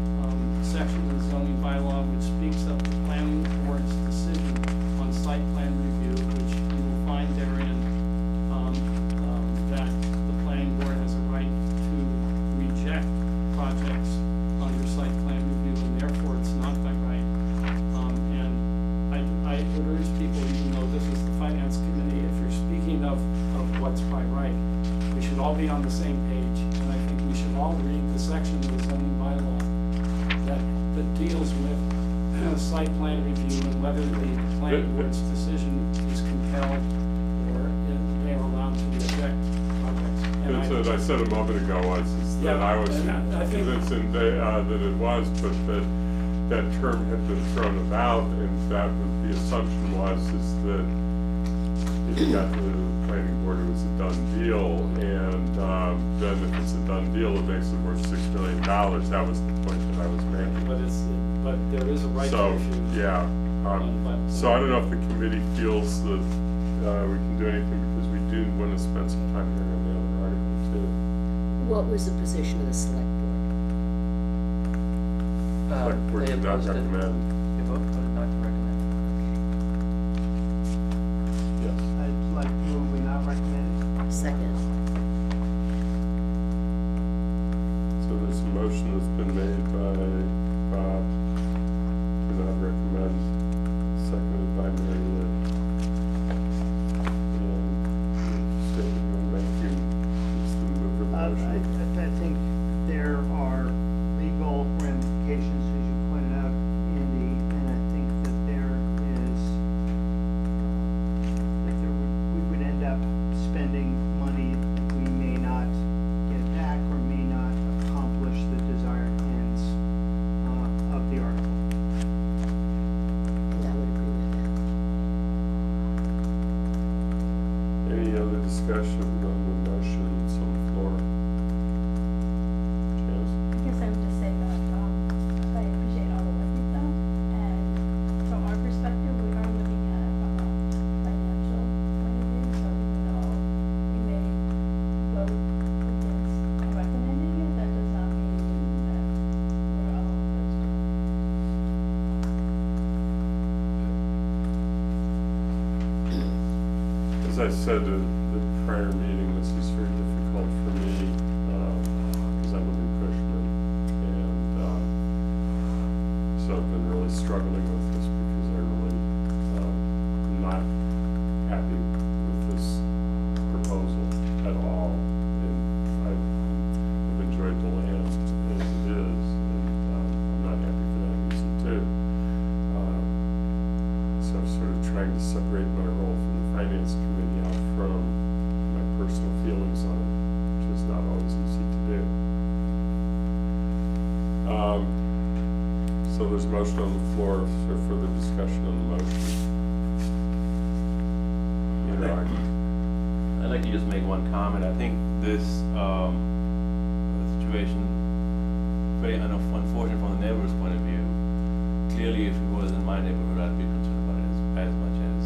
Speaker 5: section of the zoning bylaw which speaks of the planning board's decision on site plan review, which you will find therein that the planning board has a right to reject projects under site plan review, and therefore it's not by right. And I would urge people, even though this is the finance committee, if you're speaking of what's by right, we should all be on the same page, and I think we should all read the section of the zoning bylaw that deals with site plan review and whether the planning board's decision is compelled or they are allowed to reject projects. And
Speaker 1: That's what I said a moment ago was that I was convinced that it was, but that term had been thrown about, and that the assumption was that if you got to the planning board, it was a done deal, and then if it's a done deal, it makes it worth $6 million. That was the point that I was making.
Speaker 5: But there is a right to refuse.
Speaker 1: Yeah. So I don't know if the committee feels that we can do anything, because we do want to spend some time here on the other article too.
Speaker 4: What was the position of the select board?
Speaker 1: Select board
Speaker 3: They
Speaker 1: did not
Speaker 3: opposed it.
Speaker 1: recommend.
Speaker 3: They voted not to recommend.
Speaker 1: Yes.
Speaker 9: I'd like to move we not recommend it.
Speaker 4: Second.
Speaker 1: So there's a motion that's been made by Bob to not recommend, seconded by Mary Lou. And statement you want to make, is the mover of the motion.
Speaker 9: I think there are legal ramifications, as you pointed out, in the
Speaker 1: as I said at the prior meeting, this is very difficult for me, because I live in Cushman, and, so I've been really struggling with this because I really, am not happy with this proposal at all, and I've enjoyed the land as it is, and, I'm not happy for that reason too. So I'm sort of trying to separate my role from the finance committee out from my personal feelings on it, which is not always easy to do. So there's a motion on the floor for further discussion on the motion.
Speaker 7: I'd like to just make one comment. I think this situation very unfortunate from the neighbor's point of view. Clearly, if it was in my neighborhood, I'd be concerned about it as much as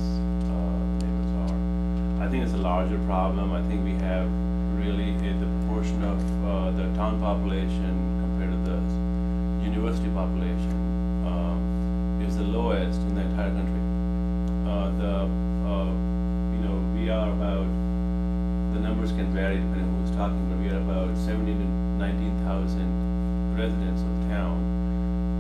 Speaker 7: neighbors are. I think it's a larger problem. I think we have really the proportion of the town population compared to the university population is the lowest in the entire country. We are about, the numbers can vary depending on who's talking, but we are about 17,000 to 19,000 residents of the town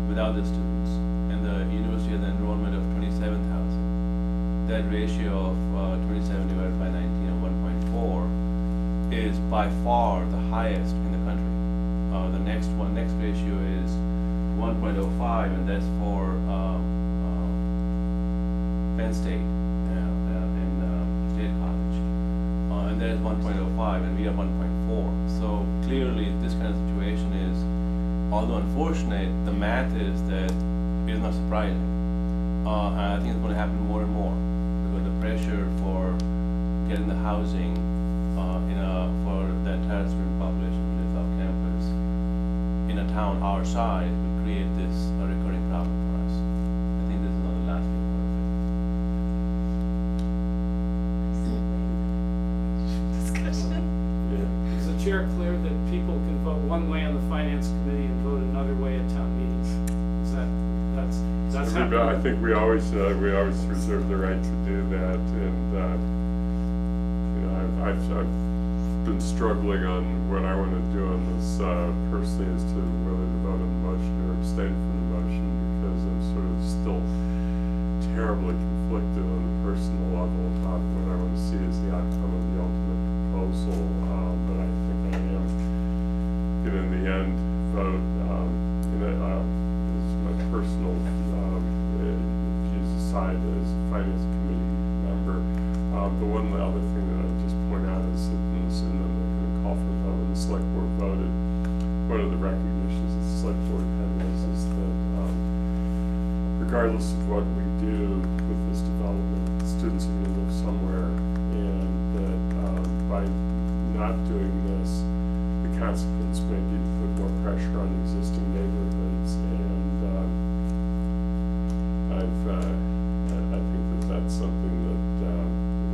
Speaker 7: without the students, and the university has an enrollment of 27,000. That ratio of 27 divided by 19 or 1.4 is by far the highest in the country. The next ratio is 1.05, and that's for Penn State and State College, and that is 1.05, and we are 1.4. So clearly, this kind of situation is, although unfortunate, the math is that it's not surprising. And I think it's going to happen more and more because the pressure for getting the housing for the entire student population who lives off campus in a town our size will create this recurring problem for us. I think this is not the last we've heard of it.
Speaker 5: Is the chair clear that people can vote one way on the finance committee and vote another way at town meetings? That's happening?
Speaker 1: I think we always reserve the right to do that, and I've been struggling on what I want to do on this personally as to whether to vote on the motion or abstain from the motion, because I'm sort of still terribly conflicted on a personal level about what I want to see as the outcome of the ultimate proposal. But I think I am going to, in the end, vote. Is my personal views aside as a finance committee member. The one other thing that I would just point out is that and then they're going to call for a vote, and the select board voted. One of the recognitions that the select board had is that regardless of what we do with this development, students are going to live somewhere, and that by not doing this, the consequence may be to put more pressure on existing neighborhoods, and I think that that's something that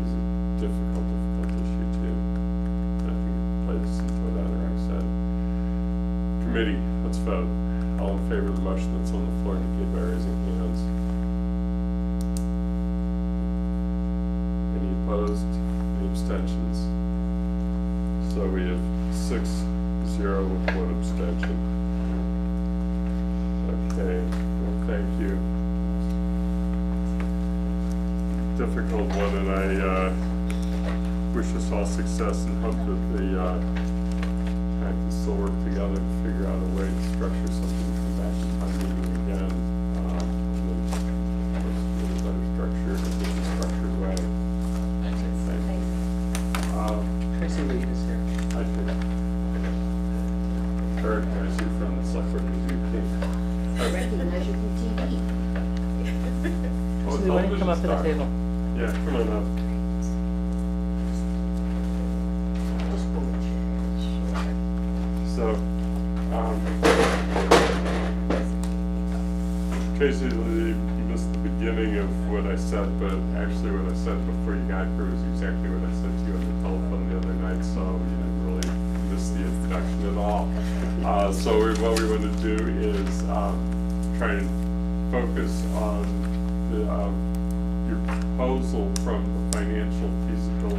Speaker 1: is a difficult issue too. I think it plays into what Anurag said. Committee, let's vote. All in favor of the motion that's on the floor indicate by raising hands. Any opposed? Any abstentions? So we have 6-0 with 1 abstention. Okay, well, thank you. Difficult one, and I wish us all success and hope that the can still work together to figure out a way to structure something to come back to time meeting again. And then, of course, in a better structured way.
Speaker 6: Thanks.
Speaker 3: Tracy Reed is here.
Speaker 1: I should. Eric, I see from the select board review.
Speaker 4: I recognize you from TV.
Speaker 1: Oh,
Speaker 3: Susie, why don't you come up to the
Speaker 1: television
Speaker 3: table?
Speaker 1: star. Yeah, come on up. So, Tracy, you missed the beginning of what I said, but actually what I said before you got here was exactly what I said to you on the telephone the other night, so you didn't really miss the introduction at all. So what we want to do is try and focus on the, your proposal from the financial feasibility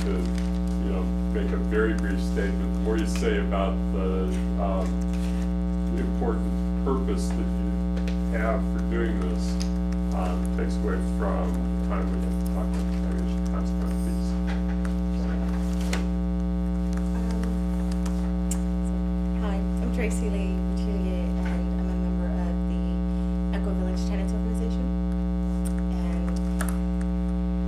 Speaker 1: to, you know, make a very brief statement. The more you say about the important purpose that you have for doing this, takes away from the time we have to talk about the financial consequences.
Speaker 12: Hi, I'm Tracy Lee Boutillier, and I'm a member of the Echo Village Tenants Organization. And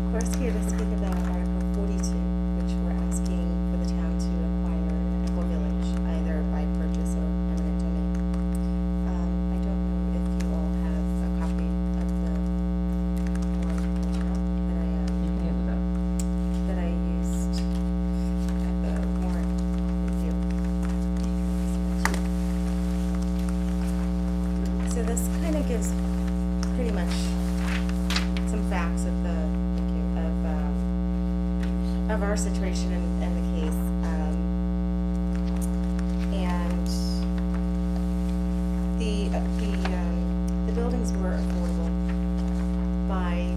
Speaker 12: of course, here to speak about Article 42, which we're asking for the town to acquire Echo Village, either by purchase or eminent domain. I don't know if you all have a copy of the form that
Speaker 3: You can handle that.
Speaker 12: that I used at the warrant review. So this kind of gives pretty much some facts of the of our situation and the case, and the buildings were affordable by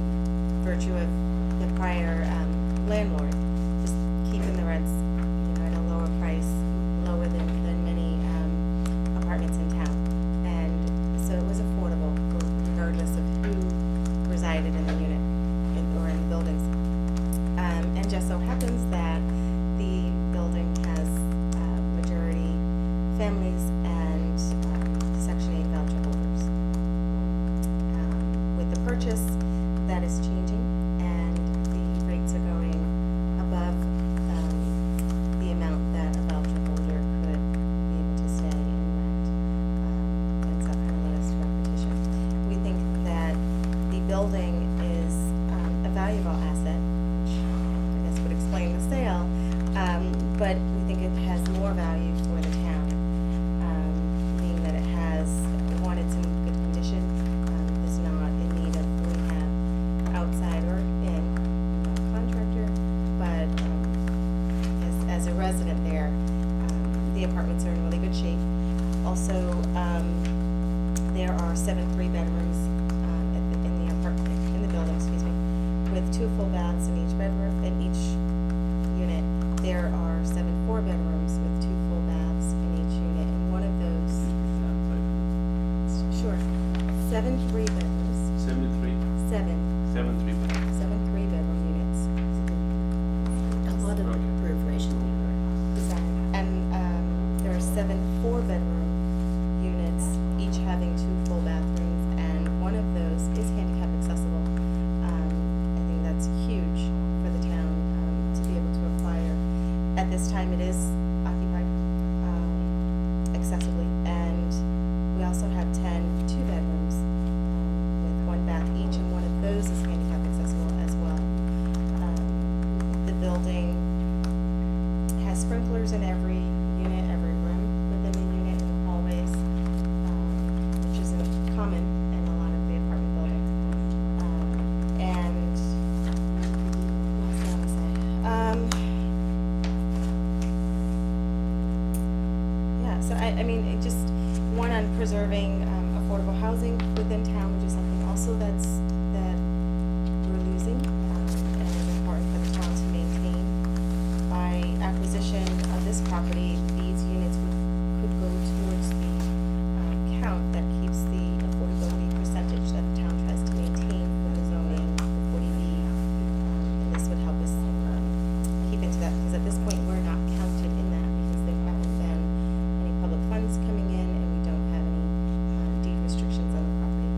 Speaker 12: virtue of the prior landlord just keeping the rents, you know, at a lower price, lower than many apartments in town, and so it was affordable regardless of who resided in the unit or in the buildings. And just so happens that the building has majority families and Section 8 voucher holders. With the purchase, that is changing, and the rates are going above the amount that a voucher holder could be able to stay and rent. And so kind of led us to repetition. We think that the building is a valuable asset, would explain the sale, but we think it has more value for the town, being that it has, one, it's in good condition, is not in need of rehab outside or in, contractor, but as a resident there, the apartments are in really good shape. Also, there are 7 3-bedrooms in the building, excuse me, with 2 full baths in each bedroom, in each unit. There are 7 4-bedrooms with 2 full baths in each unit, and one of those, sure, 7 3-bedrooms.
Speaker 7: 73?
Speaker 12: 7 3-bedroom units.
Speaker 4: A lot of proliferation.
Speaker 12: Exactly. And there are 7 4-bedroom units, each having 2 full bathrooms, and one of those is handicap accessible. I think that's huge for the town to be able to acquire. At this time, it is occupied accessibly, and we also have 10 2-bedrooms with 1 bath each, and one of those is handicap accessible as well. The building has sprinklers in every unit, every room within the unit, in the hallways, which isn't common in a lot of the apartment buildings. And what else did I say? Yeah, so I mean, it just, one, on preserving affordable housing within town, which is something also that we're losing, and is important for the town to maintain. By acquisition of this property, these units could go towards the count that keeps the affordability percentage that the town tries to maintain for the zoning, the 40B, and this would help us keep into that, because at this point we're not counted in that because there haven't been any public funds coming in, and we don't have any deed restrictions on the property.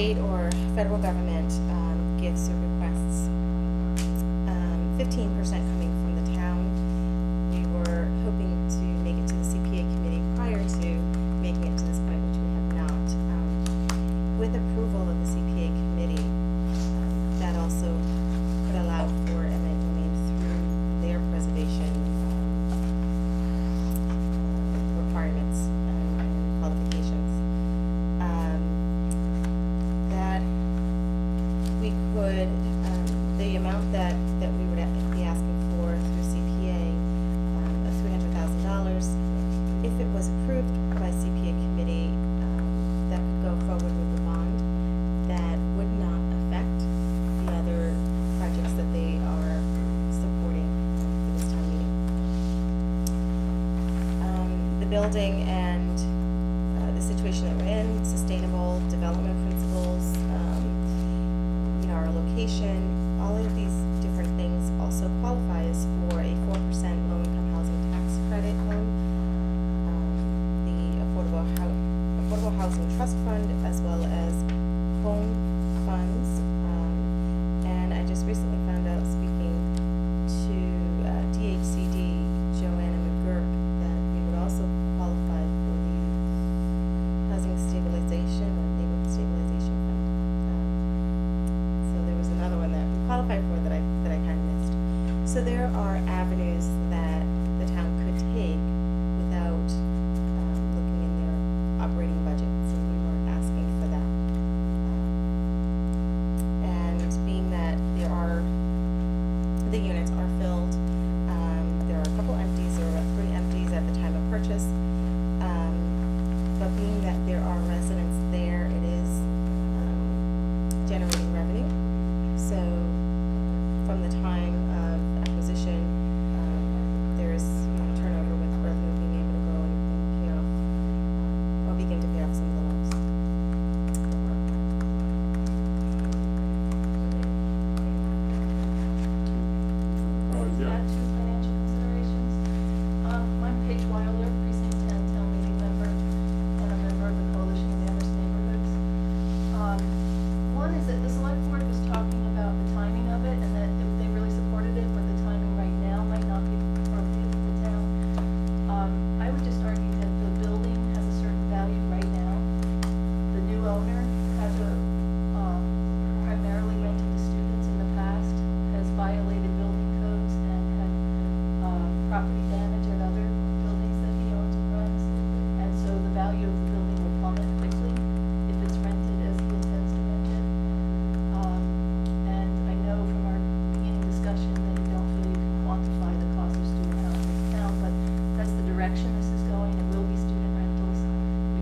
Speaker 12: state or federal government gifts or requests, 15% coming from the town. We were hoping to make it to the CPA committee prior to making it to this point, which we have not. With approval of the CPA committee, that also could allow for eminent domain through their preservation requirements and qualifications. That we could, the amount that we would be asking for through CPA of $300,000, if it was approved by CPA committee, that could go forward with the bond. That would not affect the other projects that they are supporting for this town meeting. The building and the situation that we're in, sustainable development principles, our location, all of these different things also qualifies for a 4% low-income housing tax credit loan. The Affordable Housing Trust Fund, as well as home funds. And I just recently found out, speaking to DHCD, Joanna McGurk, that we would also qualify for the Housing Stabilization or Neighborhood Stabilization Fund. So there was another one that we qualified for that I kind of missed. So there are avenues that the town could take without looking in their operating budgets, and we weren't asking for that. And being that the units are filled, there are a couple empties, there were about 3 empties at the time of purchase. But being that there are residents there, it is generating revenue. So from the time of acquisition, there's turnover with revenue being able to go and pay off, or begin to pay off some of the loans.
Speaker 1: Yeah.
Speaker 8: Add two financial considerations. I'm Paige Wilder, Precinct 10 Town Meeting member, and a member of the Coalition of Amherst Neighborhoods. One is that the select board was talking about the timing of it, and that if they really supported it, but the timing right now might not be appropriate for the town. I would just argue that the building has a certain value right now. The new owner has primarily rented to students in the past, has violated building codes and had property damage at other buildings that he owns and runs. And so the value of the building would plummet quickly if it's rented as he intends to rent it. And I know from our beginning discussion that you don't feel you can quantify the cost of student housing in town, but that's the direction this is going. It will be student rentals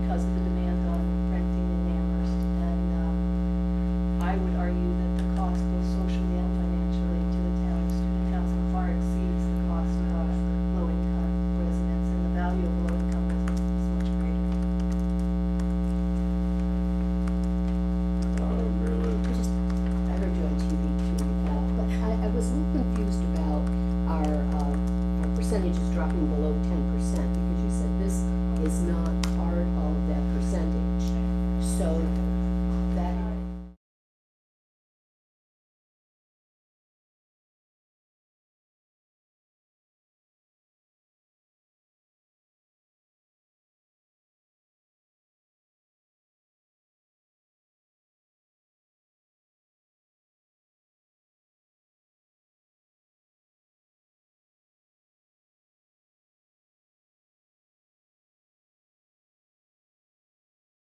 Speaker 8: because of the demand on renting in Amherst. And I would argue that the cost, both socially and financially, to the town of student housing far exceeds the cost of low-income residents, and the value of low-income residents is much greater.
Speaker 4: I heard you on TV too, but I was a little confused about our percentages dropping below 10%, because you said this is not